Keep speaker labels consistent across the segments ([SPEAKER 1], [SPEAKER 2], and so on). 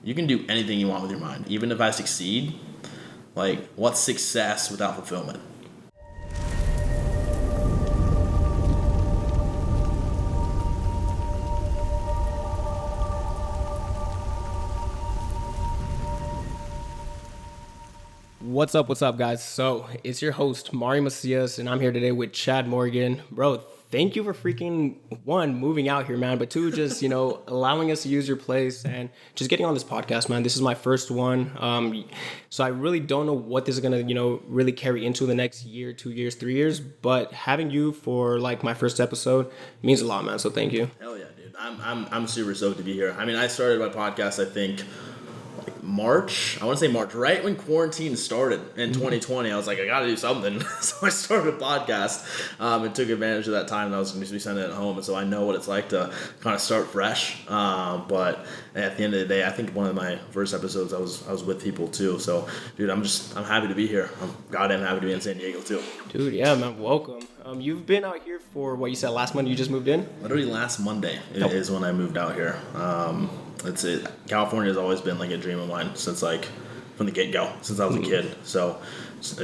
[SPEAKER 1] You can do anything you want with your mind. Even if I succeed, like, what's success without fulfillment?
[SPEAKER 2] What's up, guys? So, it's your host, Mario Macias, and I'm here today with Chad Morgan. Bro, thank you for freaking, one, moving out here, man, but two, just, allowing us to use your place and just getting on this podcast, man. This is my first one. So I really don't know what this is going to, really carry into the next year, 2 years, 3 years, but having you for, like, my first episode means a lot, man, so thank you.
[SPEAKER 1] Hell yeah, dude. I'm super stoked to be here. I mean, I started my podcast, I think, March, right when quarantine started in 2020. I was like, I gotta do something. So I started a podcast and took advantage of that time that I was going to be spending at home. And so I know what it's like to kind of start fresh. But at the end of the day, I think one of my first episodes I was with people too. So, dude, I'm happy to be here. I'm goddamn happy to be in San Diego too.
[SPEAKER 2] Dude, yeah, man, welcome. You've been out here for what you said last month. You just moved in?
[SPEAKER 1] Literally last Monday is when I moved out here. California has always been like a dream of mine since like from the get-go, since I was a kid. So it's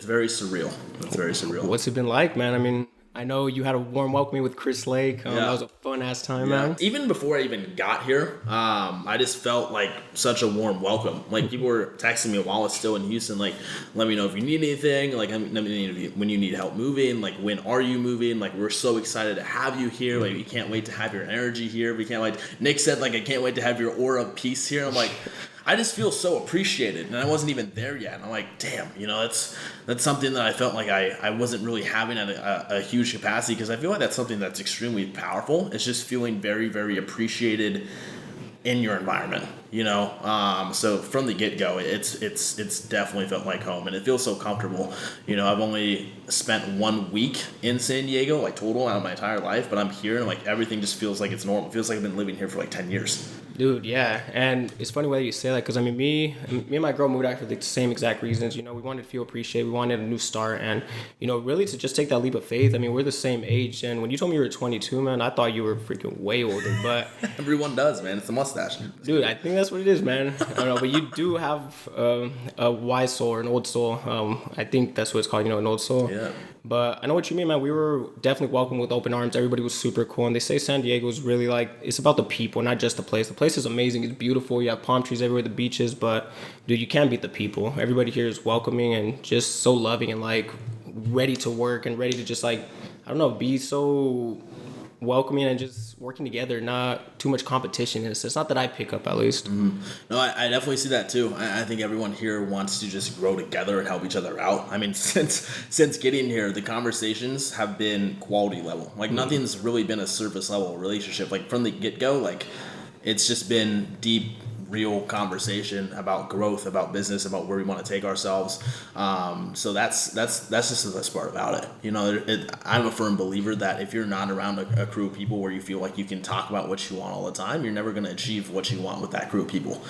[SPEAKER 1] very surreal. It's very surreal.
[SPEAKER 2] What's it been like, man? I mean, I know you had a warm welcoming with Chris Lake. That was a fun-ass time, man.
[SPEAKER 1] Even before I even got here, I just felt like such a warm welcome. Like, people were texting me while I was still in Houston, like, let me know if you need anything, like, let me know when you need help moving, like, when are you moving, like, we're so excited to have you here, like, we can't wait to have your energy here, we can't wait. Nick said, like, I can't wait to have your aura of peace here. I'm like, I just feel so appreciated, and I wasn't even there yet. And I'm like, damn, that's something that I felt like I wasn't really having at a huge capacity, because I feel like that's something that's extremely powerful. It's just feeling very, very appreciated in your environment, So from the get-go, it's definitely felt like home, and it feels so comfortable. I've only spent 1 week in San Diego, like, total out of my entire life, but I'm here, and like everything just feels like it's normal. It feels like I've been living here for like 10 years.
[SPEAKER 2] Dude, yeah, and it's funny whether you say that, because I mean, me and my girl moved out for the same exact reasons. We wanted to feel appreciated, we wanted a new start, and really to just take that leap of faith. I mean, we're the same age, and when you told me you were 22, man, I thought you were freaking way older. But
[SPEAKER 1] everyone does, man. It's a mustache,
[SPEAKER 2] dude. I think that's what it is, man. I don't know, but you do have a wise soul or an old soul. I think that's what it's called, an old soul.
[SPEAKER 1] Yeah.
[SPEAKER 2] But I know what you mean, man. We were definitely welcomed with open arms. Everybody was super cool. And they say San Diego is really like, it's about the people, not just the place. The place is amazing. It's beautiful. You have palm trees everywhere, the beaches. But, dude, you can't beat the people. Everybody here is welcoming and just so loving and, like, ready to work and ready to just, like, I don't know, be so welcoming and just working together, not too much competition in a sense. Not that I pick up, at least.
[SPEAKER 1] Mm-hmm. No, I definitely see that too. I think everyone here wants to just grow together and help each other out. I mean, since getting here, the conversations have been quality level. Like, nothing's really been a surface level relationship. Like, from the get-go, like, it's just been deep, real conversation about growth, about business, about where we want to take ourselves. So that's just the best part about it. I'm a firm believer that if you're not around a crew of people where you feel like you can talk about what you want all the time, you're never going to achieve what you want with that crew of people.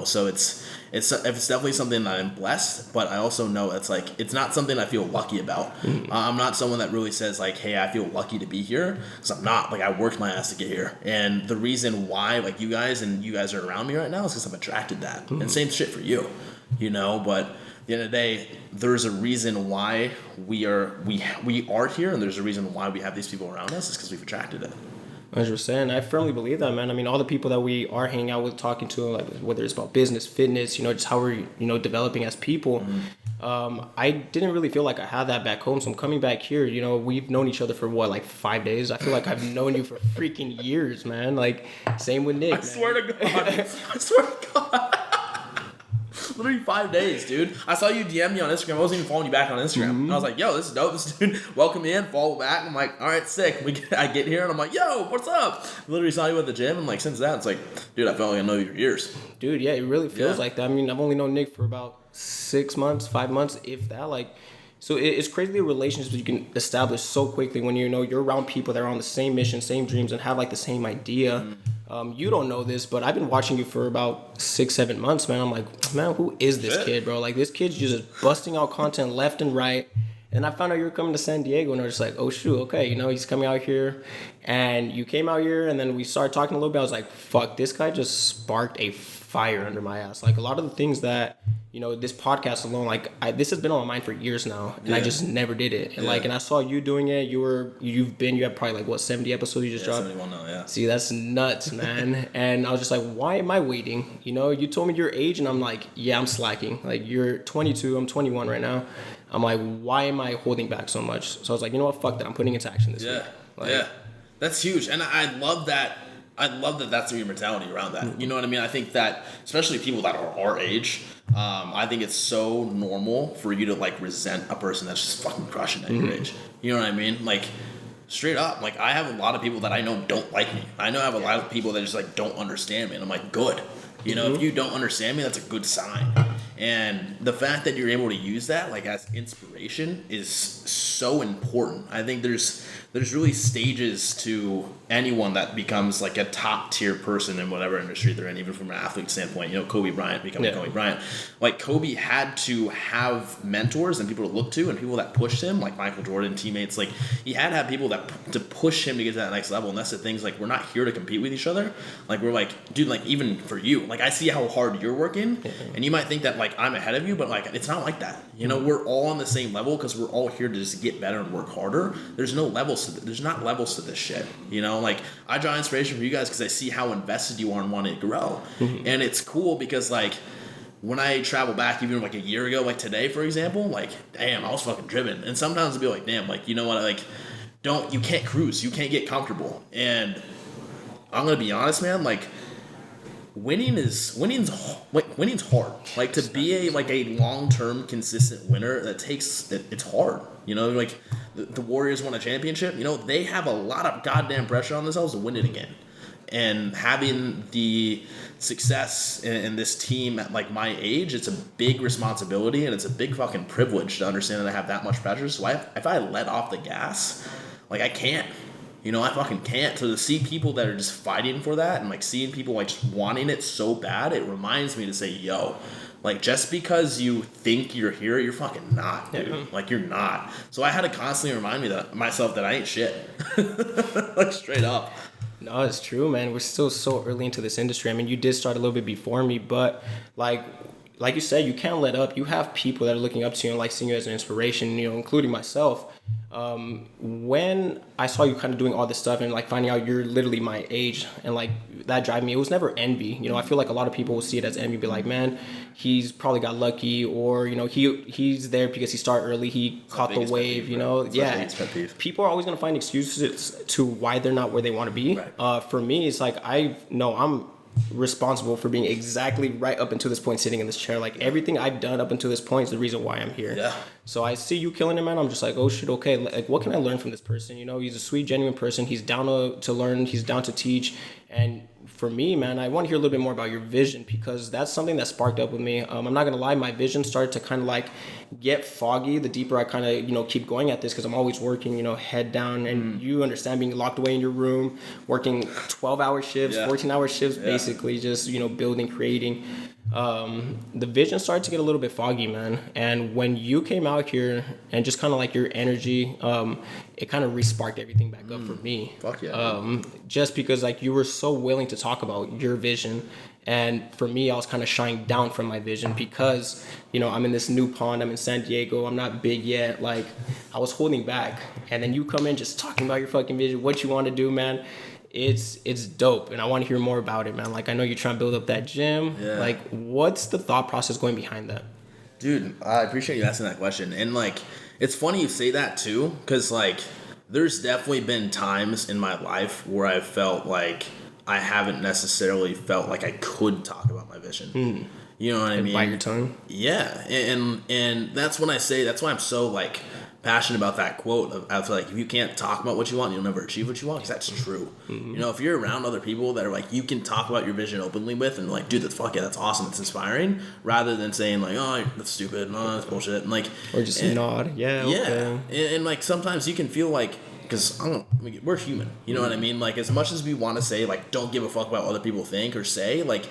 [SPEAKER 1] So it's definitely something that I'm blessed, but I also know it's not something I feel lucky about. I'm not someone that really says like, hey, I feel lucky to be here, because I'm not. Like, I worked my ass to get here, and the reason why, like, you guys are around me right now is because I'm attracted to that. And same shit for you, but at the end of the day, there's a reason why we are here, and there's a reason why we have these people around us. It's because we've attracted it.
[SPEAKER 2] 100%. I firmly believe that, man. I mean, all the people that we are hanging out with, talking to, like, whether it's about business, fitness, just how we're, developing as people. I didn't really feel like I had that back home. So I'm coming back here. We've known each other for like 5 days. I feel like I've known you for freaking years, man. Like, same with Nick.
[SPEAKER 1] I swear to God. Literally 5 days, dude. I saw you DM me on Instagram. I wasn't even following you back on Instagram. And I was like, yo, this is dope. This dude, welcome me in, follow back. I'm like, all right, sick. I get here and I'm like, yo, what's up? Literally saw you at the gym, and like, since that, it's like, dude, I felt like I know you for years.
[SPEAKER 2] Dude, yeah, it really feels like that. I mean, I've only known Nick for about 6 months, 5 months, if that. Like, so it's crazy the relationships you can establish so quickly when you're around people that are on the same mission, same dreams, and have like the same idea. You don't know this, but I've been watching you for about 6-7 months, man. I'm like, man, who is this kid, bro? Like, this kid's just busting out content left and right. And I found out you were coming to San Diego, and I was just like, oh shoot, okay, you know, he's coming out here, and you came out here, and then we started talking a little bit. I was like, fuck, this guy just sparked a fire under my ass. Like a lot of the things that, you know, this podcast alone, like this has been on my mind for years now, and I just never did it. And and I saw you doing it. You have probably like what 70 episodes you just dropped.
[SPEAKER 1] 71 now, yeah.
[SPEAKER 2] See, that's nuts, man. And I was just like, why am I waiting? You know, you told me your age, and I'm like, yeah, I'm slacking. Like you're 22, I'm 21 right now. I'm like, why am I holding back so much? So I was like, you know what, fuck that. I'm putting into action this week. Like,
[SPEAKER 1] that's huge, and I love that. That's your mentality around that. You know what I mean? I think that, especially people that are our age, I think it's so normal for you to like resent a person that's just fucking crushing at your age. You know what I mean? Like, straight up. Like, I have a lot of people that I know don't like me. I know I have a lot of people that just like don't understand me, and I'm like, good. You know, if you don't understand me, that's a good sign. And the fact that you're able to use that like as inspiration is so important. I think there's really stages to anyone that becomes like a top tier person in whatever industry they're in, even from an athlete standpoint. You know, Kobe Bryant becoming Kobe Bryant. Like Kobe had to have mentors and people to look to, and people that pushed him, like Michael Jordan, teammates. Like he had to have people that to push him to get to that next level. And that's the things, like we're not here to compete with each other. Like we're like, dude, like even for you, like I see how hard you're working, and you might think that like I'm ahead of you, but like it's not like that. You know, we're all on the same level because we're all here to just get better and work harder. There's no levels to there's not levels to this shit. You know, like I draw inspiration from you guys because I see how invested you are in wanting to grow. And it's cool because like when I travel back even like a year ago, like today for example, like damn, I was fucking driven. And sometimes I'll be like, damn, like you know what, like you can't cruise, you can't get comfortable. And I'm gonna be honest, man, like winning's hard. Like to be a long-term consistent winner, it's hard. You know, like the Warriors won a championship, you know, they have a lot of goddamn pressure on themselves to win it again. And having the success in this team at like my age, it's a big responsibility and it's a big fucking privilege to understand that I have that much pressure. So if I let off the gas, like I can't. You know, I fucking can't. So to see people that are just fighting for that and like seeing people like just wanting it so bad, it reminds me to say, yo, like just because you think you're here, you're fucking not, dude. Like you're not. So I had to constantly remind myself that I ain't shit. Like straight up.
[SPEAKER 2] No, it's true, man. We're still so early into this industry. I mean, you did start a little bit before me, but like you said, you can't let up. You have people that are looking up to you and like seeing you as an inspiration, you know, including myself. When I saw you kind of doing all this stuff and like finding out you're literally my age and like that drive me, it was never envy. You know, I feel like a lot of people will see it as envy, be like, man, he's probably got lucky, or you know, he's there because he started early, he caught the wave, you know. People are always gonna find excuses to why they're not where they want to be. For me, it's like I'm responsible for being exactly right up until this point sitting in this chair. Like everything I've done up until this point is the reason why I'm here. So I see you killing it, man. I'm just like, oh shit, okay, like what can I learn from this person? You know, he's a sweet, genuine person. He's down to learn, he's down to teach. And for me, man, I want to hear a little bit more about your vision, because that's something that sparked up with me. I'm not gonna lie, my vision started to kind of like get foggy the deeper I kind of, you know, keep going at this, because I'm always working, you know, head down, and you understand being locked away in your room, working 12-hour shifts, 14-hour shifts, basically just, you know, building, creating. The vision started to get a little bit foggy, man. And when you came out here and just kind of like your energy, it kind of re-sparked everything back up for me.
[SPEAKER 1] Fuck yeah.
[SPEAKER 2] Just because like you were so willing to talk about your vision. And for me, I was kind of shying down from my vision because, you know, I'm in this new pond. I'm in San Diego. I'm not big yet. Like, I was holding back. And then you come in just talking about your fucking vision, what you want to do, man. It's dope. And I want to hear more about it, man. Like, I know you're trying to build up that gym.
[SPEAKER 1] Yeah.
[SPEAKER 2] Like, what's the thought process going behind that?
[SPEAKER 1] Dude, I appreciate you asking that question. And, like, it's funny you say that, too. Because, like, there's definitely been times in my life where I felt like I haven't necessarily felt like I could talk about my vision. You know what I mean?
[SPEAKER 2] Bite your tongue?
[SPEAKER 1] Yeah. And that's when I say, that's why I'm so, like, passionate about that quote of like, if you can't talk about what you want, you'll never achieve what you want, because that's true. You know, if you're around other people that are like, you can talk about your vision openly with, and like, dude, that's fuck yeah, that's awesome, it's inspiring, rather than saying like, oh, that's stupid, no, that's bullshit, and like,
[SPEAKER 2] or just nod,
[SPEAKER 1] and like sometimes you can feel like, because we're human, you know what I mean? Like, as much as we want to say like, don't give a fuck about what other people think or say, like,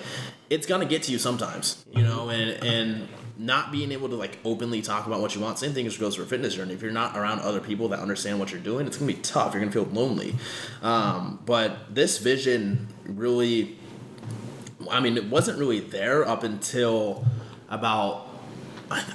[SPEAKER 1] it's gonna get to you sometimes, you know, and not being able to like openly talk about what you want. Same thing as goes for a fitness journey. If you're not around other people that understand what you're doing, it's gonna be tough. You're gonna feel lonely. But this vision really, I mean, it wasn't really there up until about.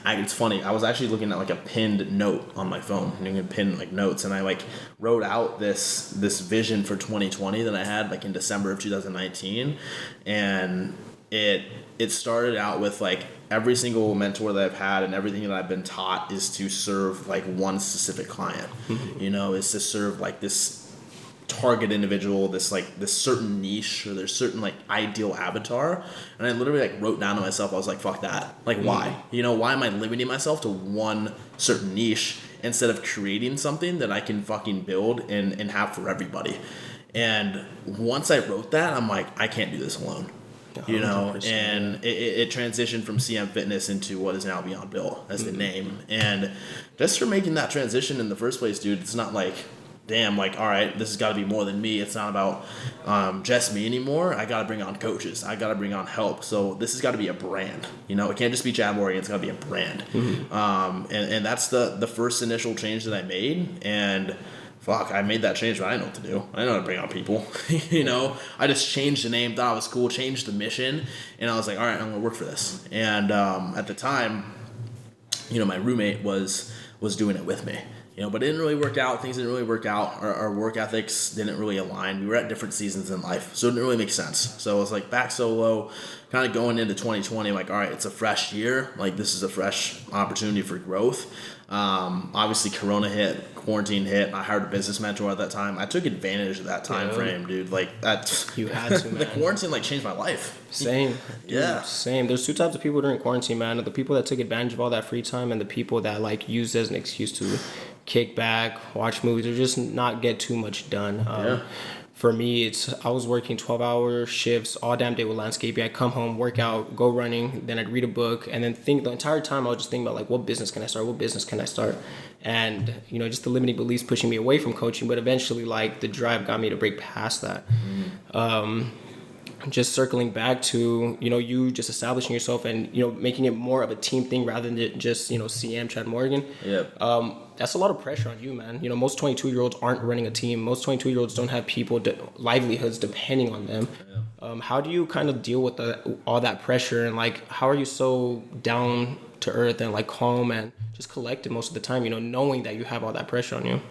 [SPEAKER 1] It's funny. I was actually looking at like a pinned note on my phone. You can pin like notes, and I like wrote out this vision for 2020 that I had like in December of 2019, and it started out with like every single mentor that I've had and everything that I've been taught is to serve like one specific client. Is to serve like this target individual, this certain niche, or there's certain like ideal avatar. And I literally like wrote down to myself, I was like, fuck that. Like, why? Why am I limiting myself to one certain niche instead of creating something that I can fucking build and have for everybody? And once I wrote that, I'm like, I can't do this alone. 100%. And it transitioned from CM Fitness into what is now Beyond Built as the name. And just for making that transition in the first place, dude, it's not like, damn, like, all right, this has got to be more than me. It's not about just me anymore. I got to bring on coaches. I got to bring on help. So this has got to be a brand. It can't just be Chad Morgan. It's got to be a brand. And that's the first initial change that I made. And fuck, I made that change, but I didn't know what to do. I didn't know how to bring on people. I just changed the name, thought it was cool, changed the mission, and I was like, all right, I'm gonna work for this. And at the time, my roommate was doing it with me. But it didn't really work out. Things didn't really work out. Our work ethics didn't really align. We were at different seasons in life, so it didn't really make sense. So I was like back solo, kind of going into 2020. Like, all right, it's a fresh year. Like, this is a fresh opportunity for growth. Obviously, Corona hit, quarantine hit. I hired a business mentor at that time. I took advantage of that time frame, dude. Like that.
[SPEAKER 2] You had to, man.
[SPEAKER 1] The quarantine like changed my life.
[SPEAKER 2] Same. Dude,
[SPEAKER 1] yeah.
[SPEAKER 2] Same. There's two types of people during quarantine, man. The people that took advantage of all that free time and the people that like used it as an excuse to kick back, watch movies, or just not get too much done. For me, I was working 12-hour shifts all damn day with landscaping. I'd come home, work out, go running, then I'd read a book, and then think the entire time I was just thinking about like, what business can I start? What business can I start? And just the limiting beliefs pushing me away from coaching, but eventually like the drive got me to break past that. Just circling back to you just establishing yourself and making it more of a team thing rather than just CM Chad Morgan. That's a lot of pressure on you, man. Most 22-year-olds aren't running a team. Most 22-year-olds don't have people livelihoods depending on them. How do you kind of deal with all that pressure, and like how are you so down to earth and like calm and just collected most of the time, knowing that you have all that pressure on you?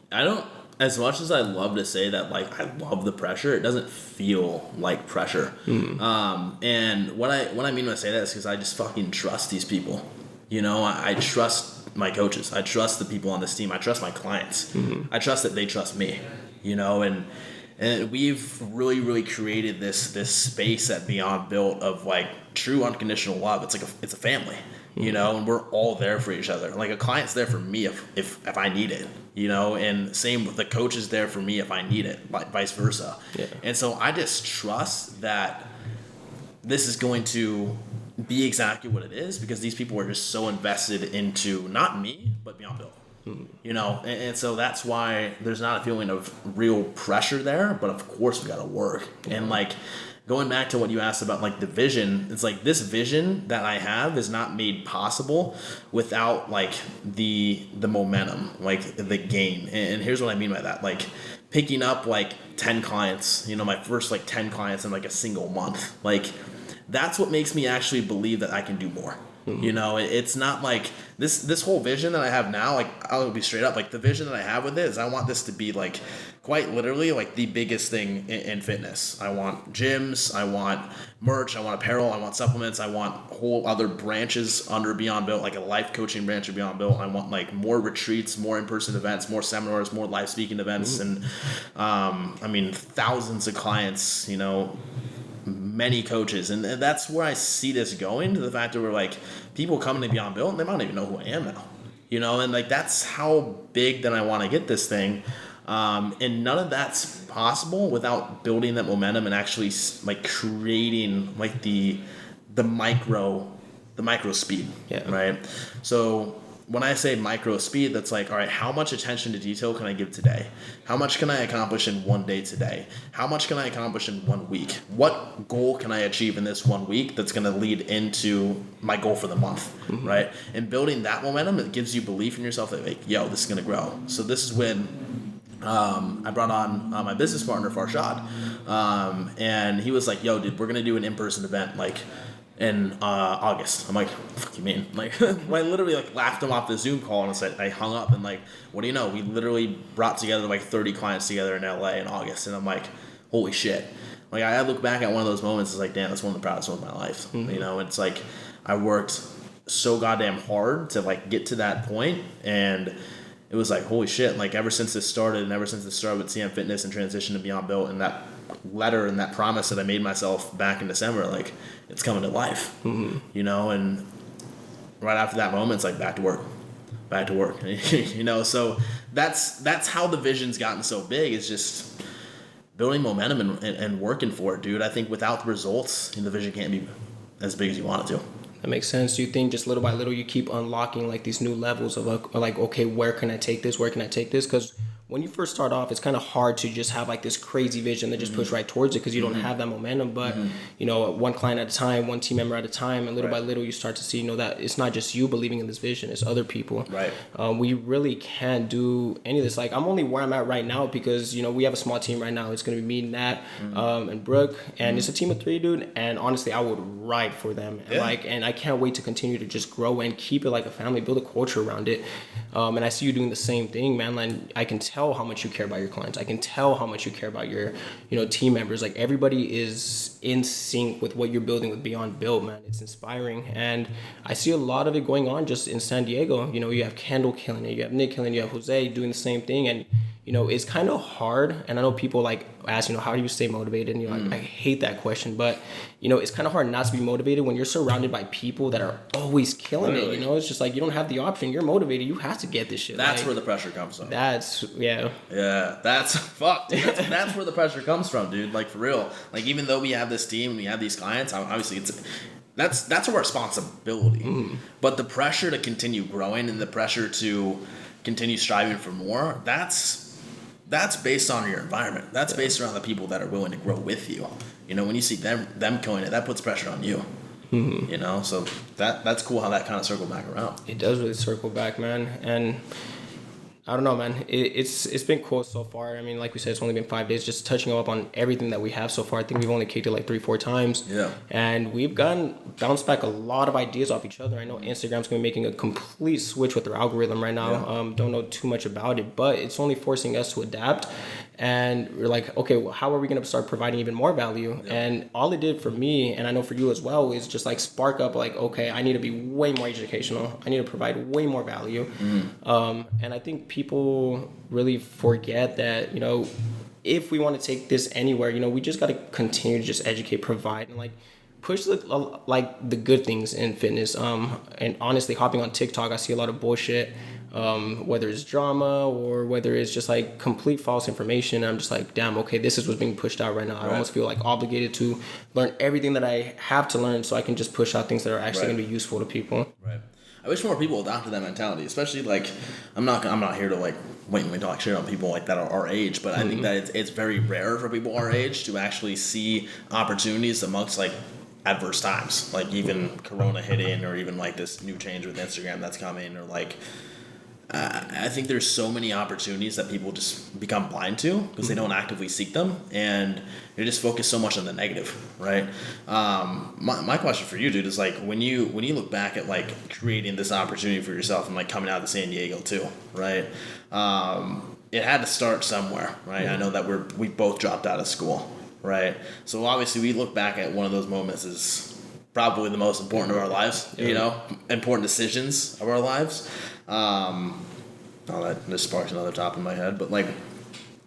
[SPEAKER 1] I don't. As much as I love to say that, like, I love the pressure, it doesn't feel like pressure. And what I mean when I say that is because I just fucking trust these people. I trust my coaches. I trust the people on this team. I trust my clients. I trust that they trust me. And we've really, really created this space at Beyond Built of like true unconditional love. It's like it's a family. And we're all there for each other. Like a client's there for me if I need it, and same with the coach is there for me if I need it, vice versa. And so I just trust that this is going to be exactly what it is because these people are just so invested into not me, but Beyond Built. And so that's why there's not a feeling of real pressure there, but of course we got to work. And like, going back to what you asked about like the vision, it's like this vision that I have is not made possible without like the momentum, like the gain. And here's what I mean by that. Like picking up like 10 clients, my first like 10 clients in like a single month. Like that's what makes me actually believe that I can do more. It's not like this whole vision that I have now, like I'll be straight up, like the vision that I have with it is I want this to be like quite literally like the biggest thing in fitness. I want gyms, I want merch, I want apparel, I want supplements, I want whole other branches under Beyond Built, like a life coaching branch of Beyond Built. I want like more retreats, more in-person events, more seminars, more live speaking events, and thousands of clients, many coaches, and that's where I see this going, to the fact that we're like people coming to Beyond Built and they might not even know who I am now, and like that's how big that I want to get this thing, and none of that's possible without building that momentum and actually like creating like the micro speed, right? So when I say micro speed, that's like, all right, how much attention to detail can I give today? How much can I accomplish in one day today? How much can I accomplish in 1 week? What goal can I achieve in this 1 week that's going to lead into my goal for the month, right? And building that momentum, it gives you belief in yourself that like, yo, this is going to grow. So this is when I brought on my business partner, Farshad, and he was like, yo, dude, we're going to do an in-person event, like, in August. I'm like, what the fuck you mean? Like, I literally like laughed him off the Zoom call and said, I hung up and like, what do you know? We literally brought together like 30 clients together in LA in August. And I'm like, holy shit. Like, I look back at one of those moments, it's like, damn, that's one of the proudest moments of my life. You know, it's like, I worked so goddamn hard to like get to that point, and it was like, holy shit. Like, ever since this started and ever since it started with CM Fitness and transition to Beyond Built and that letter and that promise that I made myself back in December, like, it's coming to life, you know, and right after that moment, it's like back to work, you know, so that's how the vision's gotten so big, is just building momentum and working for it, dude. I think without the results, the vision can't be as big as you want it to.
[SPEAKER 2] That makes sense. Do you think just little by little you keep unlocking like these new levels of like, okay, where can I take this? Because when you first start off, it's kind of hard to just have like this crazy vision that just push right towards it, because you don't have that momentum. But you know, one client at a time, one team member at a time, and little by little you start to see, you know, that it's not just you believing in this vision, it's other people.
[SPEAKER 1] Right.
[SPEAKER 2] We really can't do any of this. Like, I'm only where I'm at right now because, you know, we have a small team right now. It's gonna be me, Nat, and Brooke, and it's a team of 3, dude. And honestly, I would ride for them. And I can't wait to continue to just grow and keep it like a family, build a culture around it. And I see you doing the same thing, man. Like, I can tell how much you care about your clients. I can tell how much you care about your, you know, team members. Like, everybody is in sync with what you're building with Beyond Built, man. It's inspiring. And I see a lot of it going on just in San Diego. You know, you have Kendall killing it, you have Nick killing it, you have Jose doing the same thing. And, you know, it's kind of hard. And I know people like ask, you know, how do you stay motivated? And, you know, I hate that question, but, you know, it's kind of hard not to be motivated when you're surrounded by people that are always killing it. You know, it's just like, you don't have the option. You're motivated. You have to get this shit.
[SPEAKER 1] That's
[SPEAKER 2] like,
[SPEAKER 1] where the pressure comes from.
[SPEAKER 2] That's
[SPEAKER 1] fuck, dude. That's where the pressure comes from, dude. Like, for real. Like, even though we have this team and we have these clients, obviously that's a responsibility. But the pressure to continue growing and the pressure to continue striving for more, that's based on your environment. That's based around the people that are willing to grow with you. You know, when you see them killing it, that puts pressure on you. You know, so that's cool how that kind of circled back around.
[SPEAKER 2] It does really circle back, man. And I don't know, man. It's been cool so far. I mean, like we said, it's only been 5 days, just touching up on everything that we have so far. I think we've only kicked it like 3-4 times.
[SPEAKER 1] Yeah.
[SPEAKER 2] And we've bounced back a lot of ideas off each other. I know Instagram's going to be making a complete switch with their algorithm right now. Yeah. Don't know too much about it, but it's only forcing us to adapt. And we're like, okay, well, how are we going to start providing even more value? Yeah. And all it did for me, and I know for you as well, is just like spark up like, okay, I need to be way more educational. I need to provide way more value. And I think people really forget that, you know, if we want to take this anywhere, you know, we just got to continue to just educate, provide, and like push the good things in fitness. And honestly, hopping on TikTok, I see a lot of bullshit. Whether it's drama or whether it's just like complete false information. I'm just like, damn, okay, this is what's being pushed out right now. I almost feel like obligated to learn everything that I have to learn so I can just push out things that are actually going to be useful to people.
[SPEAKER 1] Right. I wish more people adopted that mentality, especially like I'm not here to like blatantly talk shit on people like that are our age, but I think that it's very rare for people our age to actually see opportunities amongst like adverse times, like even Corona hitting, or even like this new change with Instagram that's coming, or like I think there's so many opportunities that people just become blind to because they don't actively seek them, and they just focus so much on the negative, right? My question for you, dude, is like when you look back at like creating this opportunity for yourself and like coming out to San Diego too, right? It had to start somewhere, right? I know that we both dropped out of school, right? So obviously we look back at one of those moments as probably the most important of our lives, you know, important decisions of our lives. That just sparks another top in my head, but like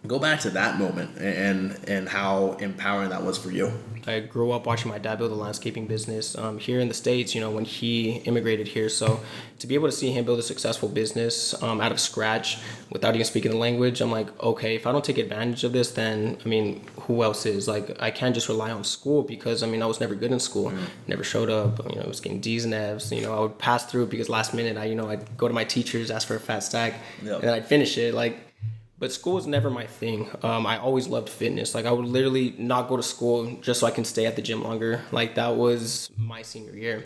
[SPEAKER 1] Go back to that moment and how empowering that was for you.
[SPEAKER 2] I grew up watching my dad build a landscaping business here in the States, when he immigrated here. So to be able to see him build a successful business out of scratch without even speaking the language, I'm like, okay, if I don't take advantage of this, then, who else is? Like, I can't just rely on school because, I was never good in school. Never showed up. I was getting D's and F's. I would pass through because last minute, I'd go to my teachers, ask for a fat stack,
[SPEAKER 1] Yep.
[SPEAKER 2] and then I'd finish it. But school was never my thing. I always loved fitness. I would literally not go to school just so I can stay at the gym longer. That was my senior year.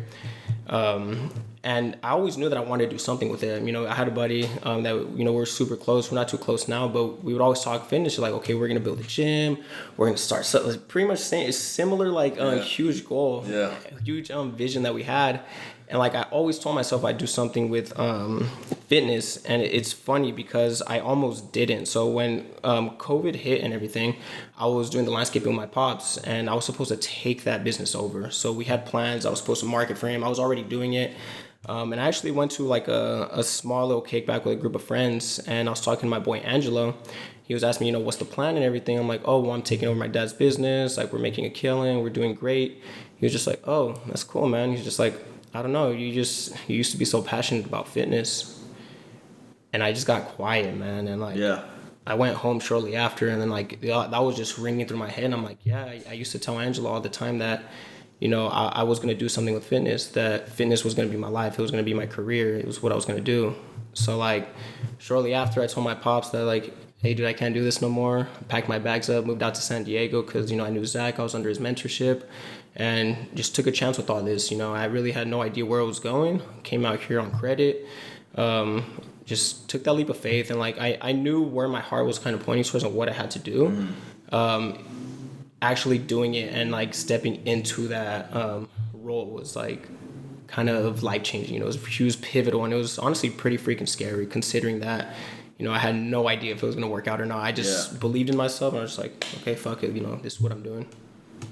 [SPEAKER 2] And I always knew that I wanted to do something with it. I had a buddy that, we're super close. We're not too close now, but we would always talk fitness. Okay, we're going to build a gym. We're going to start. So it's pretty much saying it's similar, huge goal, huge vision that we had. And I always told myself I'd do something with fitness, and it's funny because I almost didn't. So when COVID hit and everything, I was doing the landscaping with my pops, and I was supposed to take that business over. So we had plans. I was supposed to market for him. I was already doing it. And I actually went to a small little kickback with a group of friends, and I was talking to my boy Angelo. He was asking me, what's the plan and everything. I'm like, oh, well, I'm taking over my dad's business. We're making a killing. We're doing great. He was just like, oh, that's cool, man. He's just like, I don't know. You used to be so passionate about fitness. And I just got quiet, man. And I went home shortly after, and then that was just ringing through my head. And I'm like, yeah, I used to tell Angela all the time that, I was going to do something with fitness, that fitness was going to be my life. It was going to be my career. It was what I was going to do. So shortly after, I told my pops that hey, dude, I can't do this no more. I packed my bags up, moved out to San Diego because, I knew Zach. I was under his mentorship and just took a chance with all this. I really had no idea where it was going. Came out here on credit. Just took that leap of faith. And I knew where my heart was kind of pointing towards and what I had to do. Actually doing it and stepping into that role was kind of life-changing. It was huge, pivotal, and it was honestly pretty freaking scary considering that I had no idea if it was going to work out or not. I just believed in myself, and I was just like, okay, fuck it, this is what I'm doing.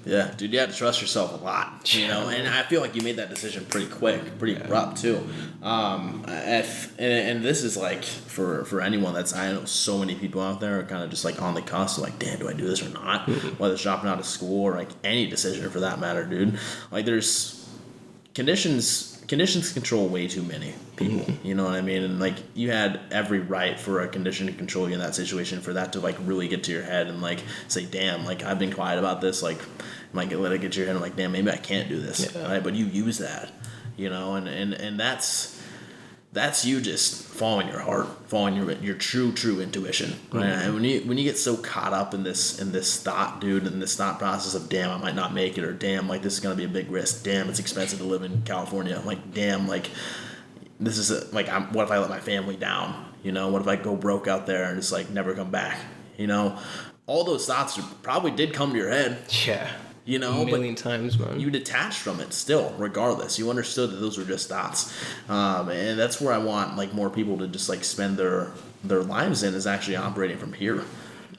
[SPEAKER 1] Yeah, dude, you had to trust yourself a lot, and I feel like you made that decision pretty quick, pretty abrupt too. And this is for anyone I know so many people out there are kind of just on the cusp, damn, do I do this or not? Whether it's dropping out of school or any decision for that matter, dude. There's conditions control way too many people. You know what I mean? And you had every right for a condition to control you in that situation, for that to really get to your head and say, damn, I've been quiet about this, let it get to your head. I'm damn, maybe I can't do this.
[SPEAKER 2] Yeah.
[SPEAKER 1] Right? But you use that, and that's you just following your heart, following your true intuition, right? And when you get so caught up in this thought, dude, in this thought process of damn, I might not make it, or damn, this is gonna be a big risk, damn, it's expensive to live in California, damn, this is what if I let my family down, what if I go broke out there and just never come back, all those thoughts probably did come to your head.
[SPEAKER 2] Yeah.
[SPEAKER 1] A
[SPEAKER 2] million times, man.
[SPEAKER 1] You detached from it still, regardless. You understood that those were just thoughts. And that's where I want more people to just spend their lives in, is actually operating from here.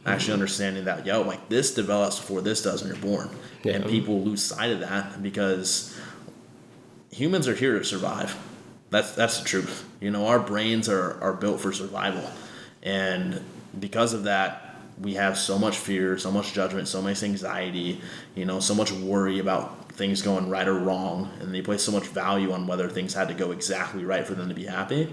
[SPEAKER 1] Actually understanding that, this develops before this does when you're born. Yeah. And people lose sight of that because humans are here to survive. That's the truth. Our brains are built for survival. And because of that, we have so much fear, so much judgment, so much anxiety, so much worry about things going right or wrong, and they place so much value on whether things had to go exactly right for them to be happy.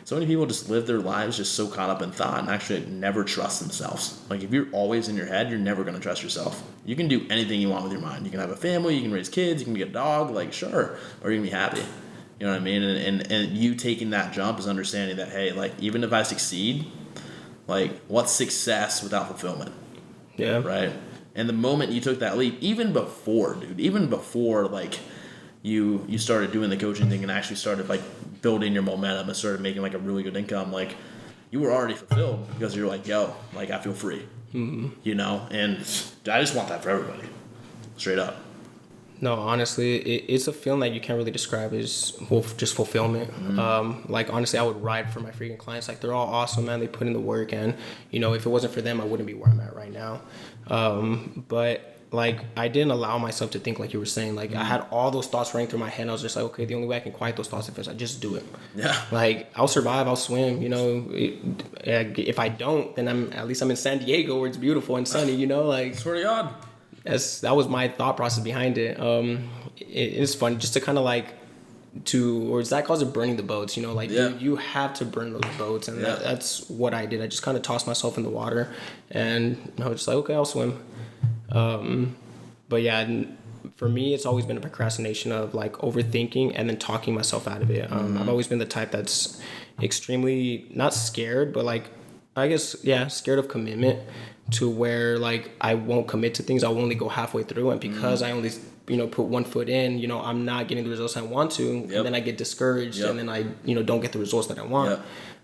[SPEAKER 1] So many people just live their lives just so caught up in thought and actually never trust themselves. If you're always in your head, you're never going to trust yourself. You can do anything you want with your mind. You can have a family, you can raise kids, you can get a dog, sure, or you can be happy. You know what I mean? And you taking that jump is understanding that, hey, even if I succeed, what's success without fulfillment?
[SPEAKER 2] Yeah.
[SPEAKER 1] Right? And the moment you took that leap, even before you started doing the coaching thing and actually started building your momentum and started making a really good income, you were already fulfilled because you're yo, I feel free. And I just want that for everybody. Straight up.
[SPEAKER 2] No, honestly, it's a feeling that you can't really describe as just fulfillment. Honestly, I would ride for my freaking clients. They're all awesome, man. They put in the work, and if it wasn't for them, I wouldn't be where I'm at right now. But like I didn't allow myself to think like you were saying. Like I had all those thoughts running through my head. And I was just like, okay, the only way I can quiet those thoughts is if I just do it.
[SPEAKER 1] Yeah.
[SPEAKER 2] Like I'll survive. I'll swim. You know, if I don't, then at least I'm in San Diego where it's beautiful and sunny. You know, like
[SPEAKER 1] Swear to God.
[SPEAKER 2] that was my thought process behind it. It's fun just to kind of like or Zach calls it burning the boats. You know, like you have to burn those boats, and that's what I did. I just kind of tossed myself in the water, and I was just like, okay, I'll swim. But yeah, for me, it's always been a procrastination of like overthinking and then talking myself out of it. I've always been the type that's extremely not scared, but like I guess scared of commitment, to where like I won't commit to things. I'll only go halfway through, and because I only put one foot in, I'm not getting the results I want to, and then I get discouraged, and then I don't get the results that I want.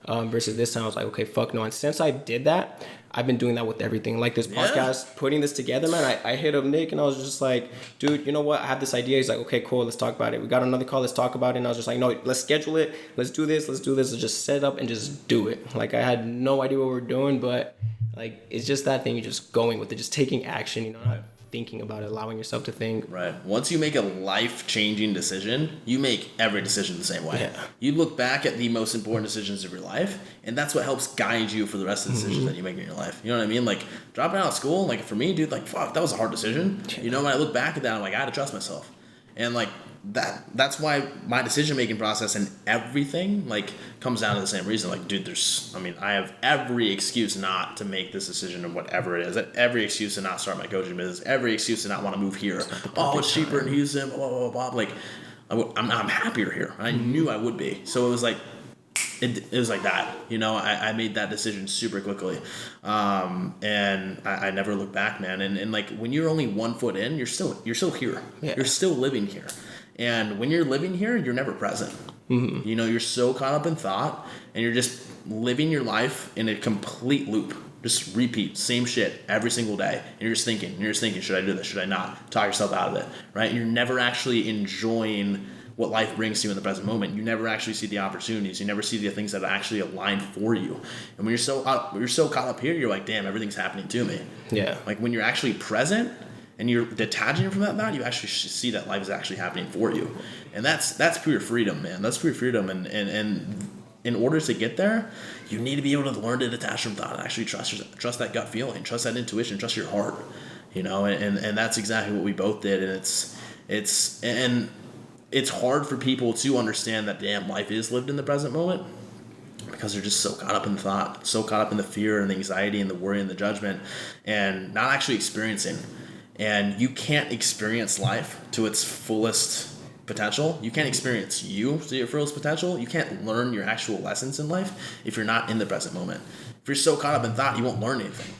[SPEAKER 2] Versus this time I was like, okay, fuck no. And since I did that, I've been doing that with everything. Like this podcast, putting this together, man, I hit up Nick and I was just like, dude, you know what? I have this idea. He's like, okay, cool, let's talk about it. We got another call, let's talk about it. And I was just like, no, let's schedule it. Let's do this. Let's just set it up and just do it. Like I had no idea what we were doing, but like it's just that thing, you're just going with it, just taking action, not thinking about it, allowing yourself to think.
[SPEAKER 1] Right. Once you make a life-changing decision, you make every decision the same way.
[SPEAKER 2] Yeah.
[SPEAKER 1] You look back at the most important decisions of your life, and that's what helps guide you for the rest of the decisions that you make in your life. You know what I mean? Like dropping out of school, like for me, dude, like fuck, that was a hard decision. When I look back at that, I'm like, I had to trust myself. And like that's why my decision-making process and everything like comes down to the same reason. Like, dude, I have every excuse not to make this decision of whatever it is. Every excuse to not start my coaching business. Every excuse to not want to move here. It's cheaper in Houston, blah, blah, blah, blah. Like, I'm happier here. I knew I would be. So it was like, it was like that. I made that decision super quickly. And I never looked back, man. And like, when you're only 1 foot in, you're still here. Yeah. You're still living here. And when you're living here, you're never present. You're so caught up in thought, and you're just living your life in a complete loop. Just repeat, same shit every single day. And you're just thinking, should I do this? Should I not? Talk yourself out of it, right? And you're never actually enjoying what life brings to you in the present moment. You never actually see the opportunities. You never see the things that actually align for you. And when you're so caught up here, you're like, damn, everything's happening to me. Yeah. Like when you're actually present and you're detaching from that thought, you actually see that life is actually happening for you. And that's pure freedom, man. That's pure freedom. And in order to get there, you need to be able to learn to detach from thought and actually trust that gut feeling, trust that intuition, trust your heart. And that's exactly what we both did. And it's hard for people to understand that damn life is lived in the present moment, because they're just so caught up in the thought, so caught up in the fear and the anxiety and the worry and the judgment, and not actually experiencing. And you can't experience life to its fullest potential. You can't experience you to your fullest potential. You can't learn your actual lessons in life if you're not in the present moment. If you're so caught up in thought, you won't learn anything.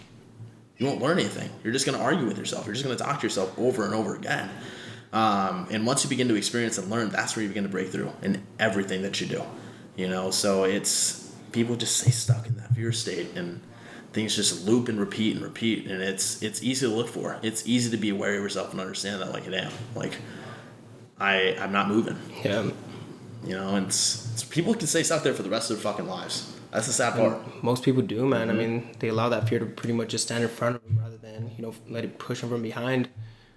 [SPEAKER 1] You're just going to argue with yourself. You're just going to talk to yourself over and over again. And once you begin to experience and learn, that's where you begin to break through in everything that you do. So it's, people just stay stuck in that fear state, and things just loop and repeat, and it's easy to look for. It's easy to be aware of yourself and understand that, like, damn, like I'm not moving. Yeah. And it's people can stay stuck there for the rest of their fucking lives. That's the sad part.
[SPEAKER 2] Most people do, man. I mean, they allow that fear to pretty much just stand in front of them rather than, let it push them from behind.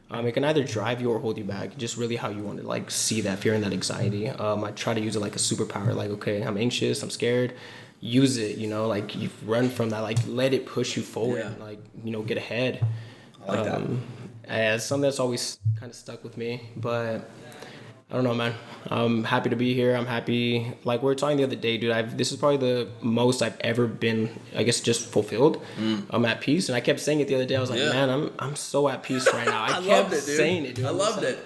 [SPEAKER 2] It can either drive you or hold you back. Just really how you want to like see that fear and that anxiety. I try to use it like a superpower. Like, okay, I'm anxious, I'm scared. Use it, like you run from that. Like, let it push you forward. Yeah. And, like, get ahead.
[SPEAKER 1] I like that.
[SPEAKER 2] It's something that's always kind of stuck with me. But I don't know, man. I'm happy to be here. I'm happy. Like we were talking the other day, dude. This is probably the most I've ever been, I guess, just fulfilled. I'm at peace, and I kept saying it the other day. I was like, man, I'm so at peace right now. I kept saying it, dude.
[SPEAKER 1] I loved it.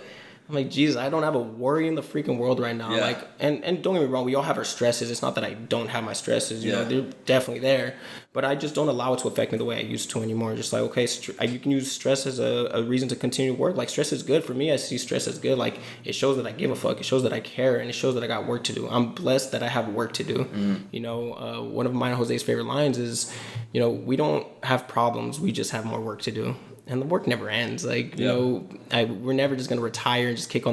[SPEAKER 2] I'm like, Jesus, I don't have a worry in the freaking world right now. Yeah. Like, and don't get me wrong, we all have our stresses. It's not that I don't have my stresses. You know, they're definitely there. But I just don't allow it to affect me the way I used to anymore. Just like, okay, you can use stress as a reason to continue to work. Like, stress is good for me. I see stress as good. Like, it shows that I give a fuck. It shows that I care, and it shows that I got work to do. I'm blessed that I have work to do. One of mine, Jose's favorite lines is, we don't have problems. We just have more work to do. and the work never ends. Like, you know, we're never just gonna retire and just kick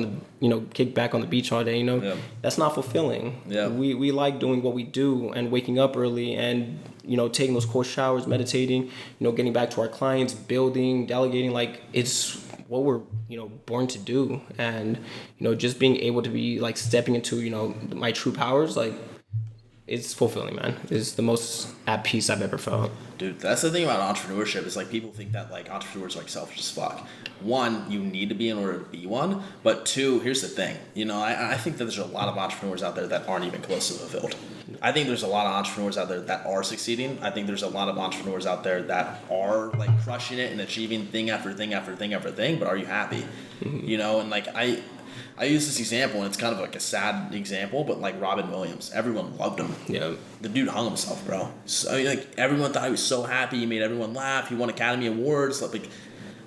[SPEAKER 2] back on the beach all day. You know, that's not fulfilling.
[SPEAKER 1] Yeah.
[SPEAKER 2] We like doing what we do and waking up early and, you know, taking those cold showers, meditating, you know, getting back to our clients, building, delegating. Like, it's what we're, you know, born to do. And, you know, just being able to be like stepping into, you know, my true powers, like, it's fulfilling, man. It's the most at peace I've ever felt.
[SPEAKER 1] Dude, that's the thing about entrepreneurship is like people think that like entrepreneurs are like selfish as fuck. One, you need to be in order to be one. But two, here's the thing. You know, I think that there's a lot of entrepreneurs out there that aren't even close to fulfilled. I think there's a lot of entrepreneurs out there that are succeeding. I think there's a lot of entrepreneurs out there that are like crushing it and achieving thing after thing after thing after thing. But are you happy? You know, and like I use this example, and it's kind of like a sad example, but like Robin Williams, everyone loved him.
[SPEAKER 2] Yeah.
[SPEAKER 1] The dude hung himself, bro. So, I mean, like everyone thought he was so happy. He made everyone laugh. He won Academy Awards.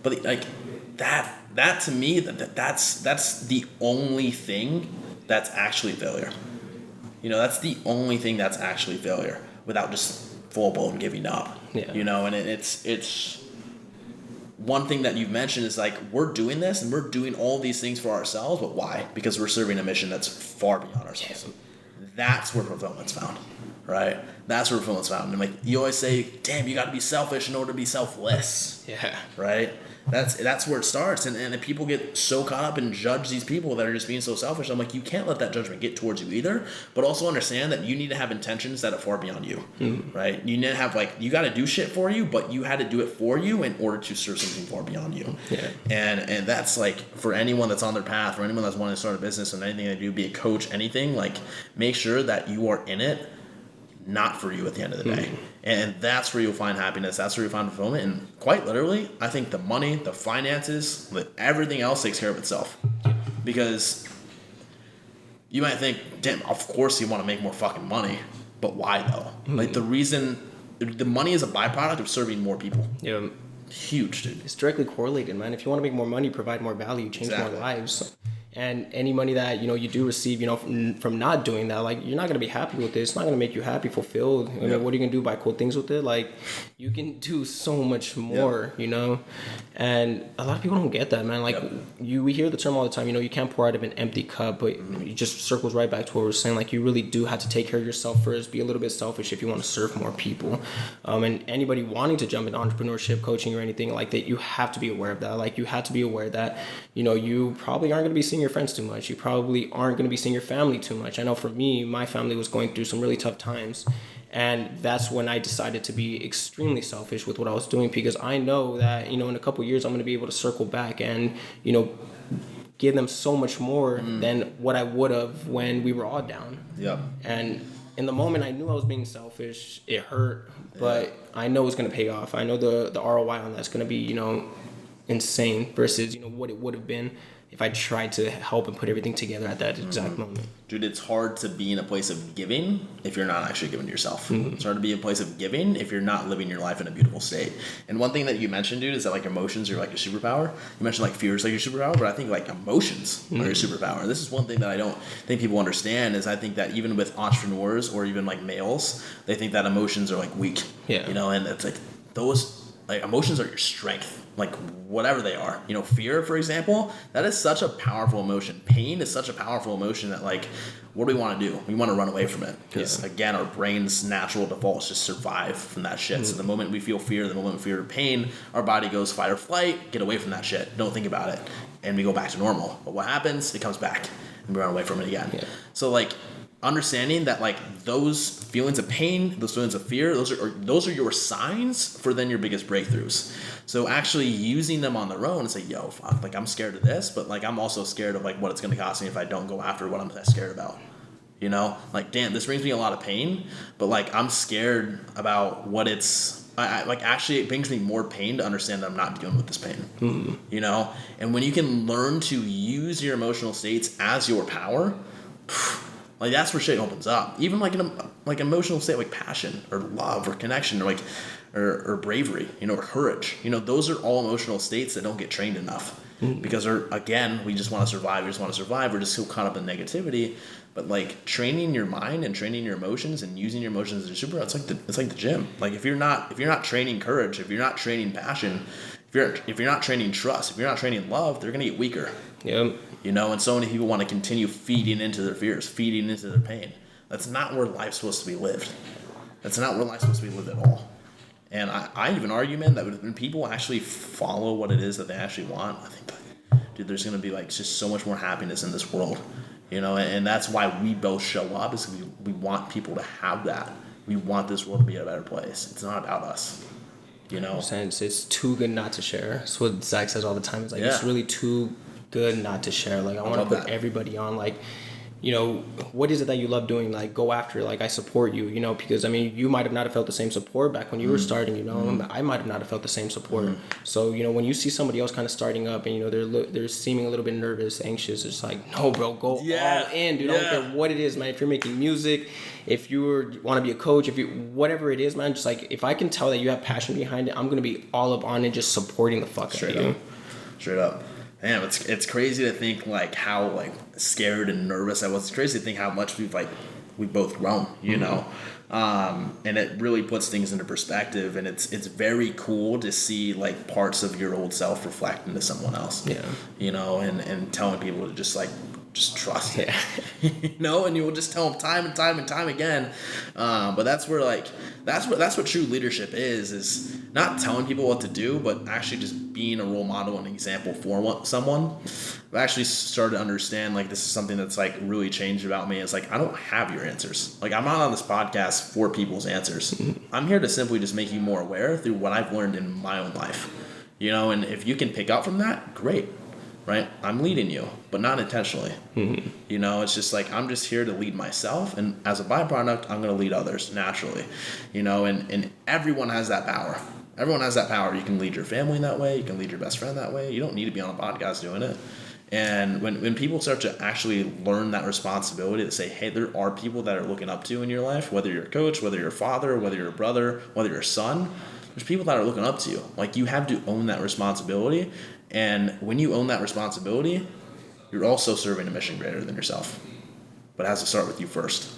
[SPEAKER 1] But like that to me, that's the only thing that's actually failure. You know, that's the only thing that's actually failure without just full blown giving up.
[SPEAKER 2] Yeah.
[SPEAKER 1] You know, and it's. One thing that you've mentioned is like we're doing this and we're doing all these things for ourselves, but why? Because we're serving a mission that's far beyond ourselves. That's where fulfillment's found, right? That's where fulfillment's found. And like you always say, damn, you got to be selfish in order to be selfless.
[SPEAKER 2] Yeah.
[SPEAKER 1] Right. That's where it starts, and people get so caught up and judge these people that are just being so selfish. I'm like, you can't let that judgment get towards you either, but also understand that you need to have intentions that are far beyond you, right? You need to have like, you got to do shit for you, but you had to do it for you in order to serve something far beyond you.
[SPEAKER 2] Yeah.
[SPEAKER 1] And that's like for anyone that's on their path, or anyone that's wanting to start a business and anything they do, be a coach, anything, like make sure that you are in it not for you at the end of the day. And that's where you'll find happiness. That's where you'll find fulfillment. And quite literally, I think the money, the finances, everything else takes care of itself. Because you might think, damn, of course you want to make more fucking money. But why though? Like the money is a byproduct of serving more people.
[SPEAKER 2] Yeah.
[SPEAKER 1] Huge, dude.
[SPEAKER 2] It's directly correlated, man. If you want to make more money, provide more value, change more lives. And any money that, you know, you do receive, you know, from not doing that, like, you're not going to be happy with it. It's not going to make you happy, fulfilled. I mean, what are you going to do? Buy cool things with it? Like, you can do so much more, you know? And a lot of people don't get that, man. Like, we hear the term all the time, you know, you can't pour out of an empty cup, but it just circles right back to what we're saying. Like, you really do have to take care of yourself first, be a little bit selfish if you want to serve more people. And anybody wanting to jump into entrepreneurship, coaching, or anything like that, you have to be aware of that. Like, you have to be aware that, you know, you probably aren't going to be seeing your friends too much. You probably aren't going to be seeing your family too much. I know for me, my family was going through some really tough times. And that's when I decided to be extremely selfish with what I was doing, because I know that, you know, in a couple of years, I'm going to be able to circle back and, you know, give them so much more than what I would have when we were all down. Yep. And in the moment, I knew I was being selfish. It hurt, but I know it's going to pay off. I know the ROI on that's going to be, you know, insane versus, you know, what it would have been if I tried to help and put everything together at that exact moment.
[SPEAKER 1] Dude, it's hard to be in a place of giving if you're not actually giving to yourself. It's hard to be in a place of giving if you're not living your life in a beautiful state. And one thing that you mentioned, dude, is that like emotions are like your superpower. You mentioned like fear is like your superpower, but I think like emotions are your superpower. This is one thing that I don't think people understand is I think that even with entrepreneurs or even like males, they think that emotions are like weak. Yeah. You know, and it's like those like emotions are your strength. Like whatever they are, you know, fear, for example, that is such a powerful emotion. Pain is such a powerful emotion that like, what do we want to do? We want to run away from it because again, our brain's natural default is just survive from that shit. So the moment we feel fear, the moment we feel pain, our body goes fight or flight, get away from that shit. Don't think about it. And we go back to normal. But what happens? It comes back and we run away from it again. Yeah. So like, understanding that like those feelings of pain, those feelings of fear, those are your signs for then your biggest breakthroughs. So actually using them on their own and say, yo, fuck, like I'm scared of this, but like I'm also scared of like what it's gonna cost me if I don't go after what I'm scared about. You know, like damn, this brings me a lot of pain, but like I'm scared about what it's. I like actually it brings me more pain to understand that I'm not dealing with this pain. You know, and when you can learn to use your emotional states as your power. Like that's where shit opens up. Even like in a like emotional state like passion or love or connection or like or bravery, you know, or courage. You know, those are all emotional states that don't get trained enough. Because again, we just want to survive. We're just so caught up in negativity. But like training your mind and training your emotions and using your emotions as a superpower, it's like the gym. Like if you're not training courage, if you're not training passion, if you're not training trust, if you're not training love, they're gonna get weaker.
[SPEAKER 2] Yep.
[SPEAKER 1] You know, and so many people want to continue feeding into their fears, feeding into their pain. That's not where life's supposed to be lived. That's not where life's supposed to be lived at all. And I even argue, man, that when people actually follow what it is that they actually want, I think, dude, there's gonna be like just so much more happiness in this world. You know, and that's why we both show up, is we want people to have that. We want this world to be a better place. It's not about us. You know,
[SPEAKER 2] it's too good not to share. That's what Zach says all the time. It's like,
[SPEAKER 1] yeah.
[SPEAKER 2] It's really too good not to share. Like, I want to put everybody on, like, you know, what is it that you love doing? Like, go after it. Like, I support you, you know, because I mean, you might have not have felt the same support back when you were starting, you know, I might have not have felt the same support. So, you know, when you see somebody else kind of starting up and, you know, they're seeming a little bit nervous, anxious, it's like, no, bro, go all in, dude. I don't care what it is, man. If you're making music, if you want to be a coach, if you, whatever it is, man, just like, if I can tell that you have passion behind it, I'm going to be all up on it, just supporting the fuck out of you.
[SPEAKER 1] Straight up. Damn, it's crazy to think like how like scared and nervous I was. It's crazy to think how much we've both grown, you know, and it really puts things into perspective. And it's very cool to see like parts of your old self reflect into someone else. Yeah, you know, and telling people to just trust it. You know, and you will just tell them time and time and time again. But that's where like that's what true leadership is not telling people what to do, but actually just being a role model and example for someone. I've actually started to understand like this is something that's like really changed about me. It's like I don't have your answers. Like I'm not on this podcast for people's answers. I'm here to simply just make you more aware through what I've learned in my own life. You know, and if you can pick up from that, great. Right? I'm leading you, but not intentionally. You know, it's just like I'm just here to lead myself, and as a byproduct, I'm going to lead others naturally. You know, and everyone has that power. Everyone has that power. You can lead your family that way. You can lead your best friend that way. You don't need to be on a podcast doing it. And when people start to actually learn that responsibility to say, hey, there are people that are looking up to in your life, whether you're a coach, whether you're a father, whether you're a brother, whether you're a son, there's people that are looking up to you. Like you have to own that responsibility. And when you own that responsibility, you're also serving a mission greater than yourself. But it has to start with you first.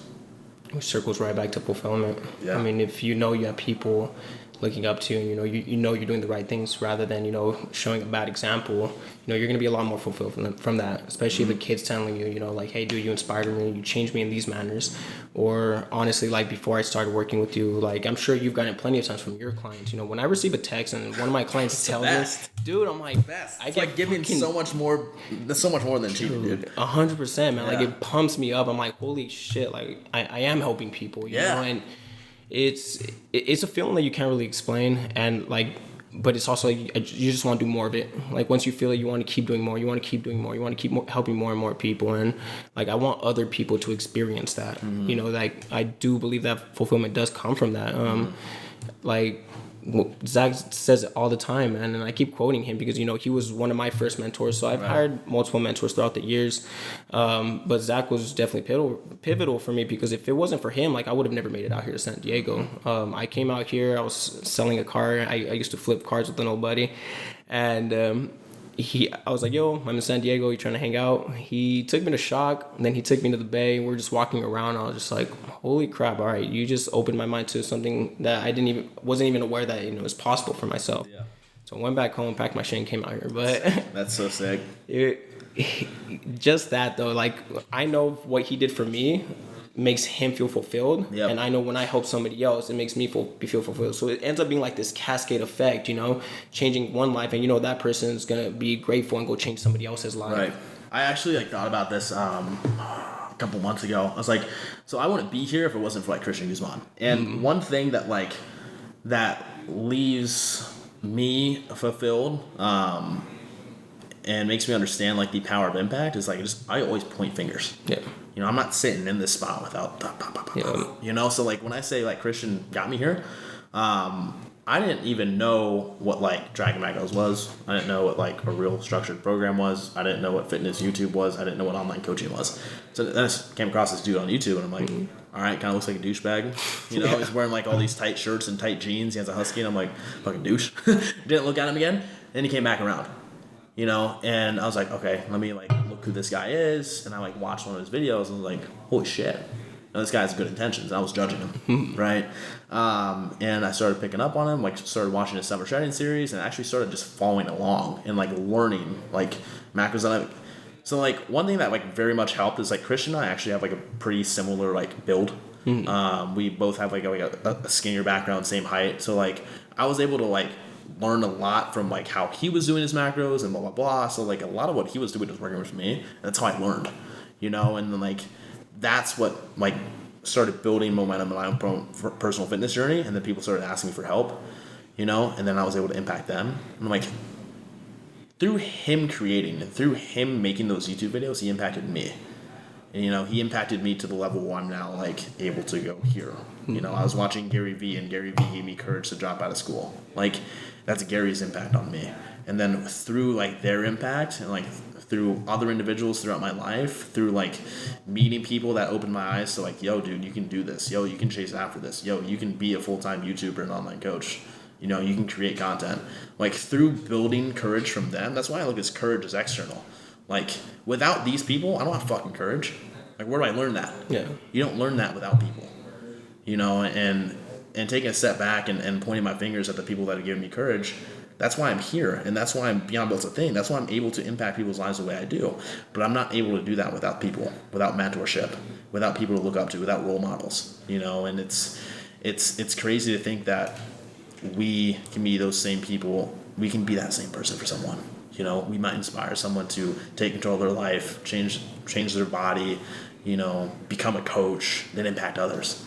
[SPEAKER 2] Which circles right back to fulfillment. Yeah. I mean, if you know you have people looking up to you, and you know you're doing the right things rather than, you know, showing a bad example, you know, you're going to be a lot more fulfilled from that, especially the kids telling you, you know, like, hey, dude, you inspired me, you changed me in these manners. Or honestly, like before I started working with you, like I'm sure you've gotten it plenty of times from your clients. You know, when I receive a text and one of my clients tells me, dude, I'm like, I get
[SPEAKER 1] like giving so much more than cheating, dude.
[SPEAKER 2] 100%, man. Yeah. Like it pumps me up. I'm like, holy shit, like I am helping people, you know, and it's a feeling that you can't really explain, and like, but it's also like you just want to do more of it. Like once you feel it, you want to keep doing more. You want to keep doing more. You want to keep helping more and more people, and like I want other people to experience that. You know, like I do believe that fulfillment does come from that. Like Zach says it all the time, man, and I keep quoting him because, you know, he was one of my first mentors. So I've hired multiple mentors throughout the years, but Zach was definitely pivotal for me, because if it wasn't for him, like I would have never made it out here to San Diego. I came out here, I was selling a car. I used to flip cars with an old buddy, and I was like, yo, I'm in San Diego, you trying to hang out? He took me to Shock, and then he took me to the Bay, and we were just walking around. I was just like, holy crap, all right, you just opened my mind to something that I wasn't even aware that, you know, was possible for myself. Yeah. So I went back home, packed my shit, and came out here. But
[SPEAKER 1] that's so sick.
[SPEAKER 2] Just that though, like I know what he did for me makes him feel fulfilled, and I know when I help somebody else, it makes me feel fulfilled. So it ends up being like this cascade effect, you know, changing one life, and you know that person is gonna be grateful and go change somebody else's life. Right.
[SPEAKER 1] I actually like thought about this a couple months ago. I was like, so I wouldn't be here if it wasn't for like Christian Guzman. And one thing that like that leaves me fulfilled and makes me understand like the power of impact is like I always point fingers. Yeah. You know, I'm not sitting in this spot without, you know, so like when I say like Christian got me here, I didn't even know what like Dragon Magos was. I didn't know what like a real structured program was. I didn't know what fitness YouTube was. I didn't know what online coaching was. So then I just came across this dude on YouTube, and I'm like, all right, kind of looks like a douchebag. You know, he's wearing like all these tight shirts and tight jeans. He has a husky, and I'm like, fucking douche. Didn't look at him again. Then he came back around. You know, and I was like, okay, let me like look who this guy is, and I like watched one of his videos, and I was like, holy shit, this guy has good intentions. I was judging him, right? And I started picking up on him, like started watching his summer shredding series, and actually started just following along and like learning like macros that so like one thing that like very much helped is like Christian and I actually have like a pretty similar like build. We both have like a skinnier background, same height. So like I was able to like learn a lot from like how he was doing his macros and blah blah blah. So like a lot of what he was doing was working with me. And that's how I learned, and then like that's what like started building momentum in my own personal fitness journey. And then people started asking me for help, and then I was able to impact them. And I'm like, through him creating and through him making those YouTube videos, he impacted me. And, he impacted me to the level where I'm now, like, able to go here. I was watching Gary Vee, and Gary Vee gave me courage to drop out of school. Like, that's Gary's impact on me. And then through, like, their impact and, like, through other individuals throughout my life, through, like, meeting people that opened my eyes to, like, yo, dude, you can do this. Yo, you can chase after this. Yo, you can be a full-time YouTuber and online coach. You can create content. Like, through building courage from them, that's why I look at courage as external. Like, without these people, I don't have fucking courage. Like, where do I learn that?
[SPEAKER 2] Yeah.
[SPEAKER 1] You don't learn that without people. And taking a step back and pointing my fingers at the people that have given me courage, that's why I'm here. And that's why Beyond Built's a thing. That's why I'm able to impact people's lives the way I do. But I'm not able to do that without people, without mentorship, without people to look up to, without role models. And it's crazy to think that we can be those same people. We can be that same person for someone. We might inspire someone to take control of their life, change their body, become a coach, then impact others.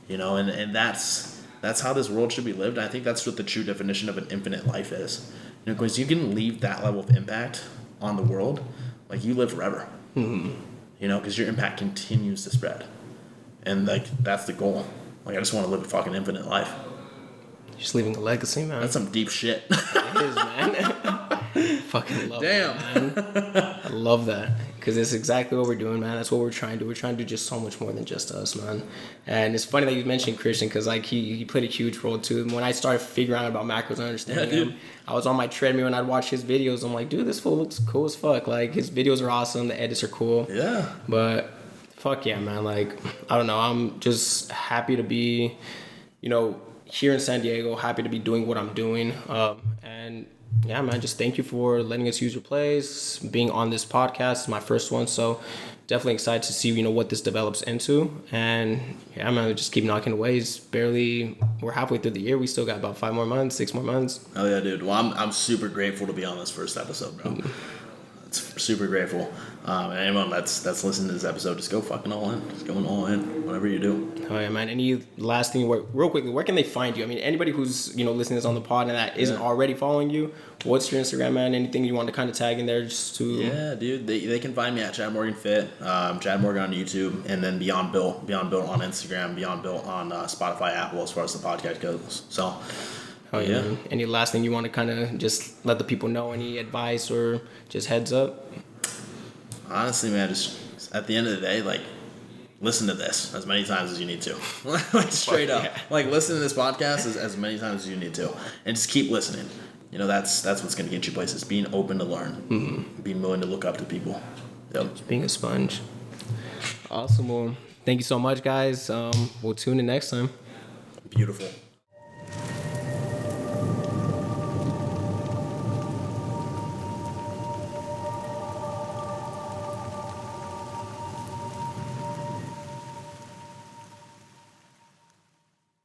[SPEAKER 1] And that's how this world should be lived. I think that's what the true definition of an infinite life is. Because you can leave that level of impact on the world, like you live forever. Because your impact continues to spread. And like that's the goal. Like I just want to live a fucking infinite life.
[SPEAKER 2] Just leaving a legacy, man.
[SPEAKER 1] That's some deep shit.
[SPEAKER 2] It is, man. Fucking love
[SPEAKER 1] Damn.
[SPEAKER 2] it, man. I love that. Because it's exactly what we're doing, man. That's what we're trying to do. We're trying to do just so much more than just us, man. And it's funny that you mentioned Christian because like he played a huge role too. When I started figuring out about macros and understanding him, I was on my treadmill and I'd watch his videos. I'm like, dude, this fool looks cool as fuck. Like his videos are awesome. The edits are cool.
[SPEAKER 1] Yeah.
[SPEAKER 2] But fuck yeah, man. Like, I don't know. I'm just happy to be, here in San Diego, happy to be doing what I'm doing. And yeah, man, just thank you for letting us use your place, being on this podcast, my first one. So definitely excited to see, what this develops into. And yeah, man, just keep knocking away. We're halfway through the year. We still got about 5 more months, 6 more months.
[SPEAKER 1] Oh yeah, dude. Well, I'm super grateful to be on this first episode, bro. It's super grateful. And anyone that's listening to this episode, just go fucking all in. Just going all in, whatever you do.
[SPEAKER 2] Oh yeah, man. Any last thing, real quickly, where can they find you? I mean, anybody who's listening to this on the pod and that isn't already following you, what's your Instagram, man? Anything you want to kind of tag in there just to?
[SPEAKER 1] Yeah, dude. They can find me at Chad Morgan Fit, Chad Morgan on YouTube, and then Beyond Built on Instagram, Beyond Built on Spotify, Apple, as far as the podcast goes. So.
[SPEAKER 2] Oh yeah. Man. Any last thing you want to kind of just let the people know? Any advice or just heads up?
[SPEAKER 1] Honestly, man, just at the end of the day, like, listen to this as many times as you need to. Like, straight up. Yeah. Like, listen to this podcast as many times as you need to. And just keep listening. That's what's going to get you places. Being open to learn. Being willing to look up to people. Yep.
[SPEAKER 2] Just being a sponge. Awesome. Well, thank you so much, guys. We'll tune in next time.
[SPEAKER 1] Beautiful.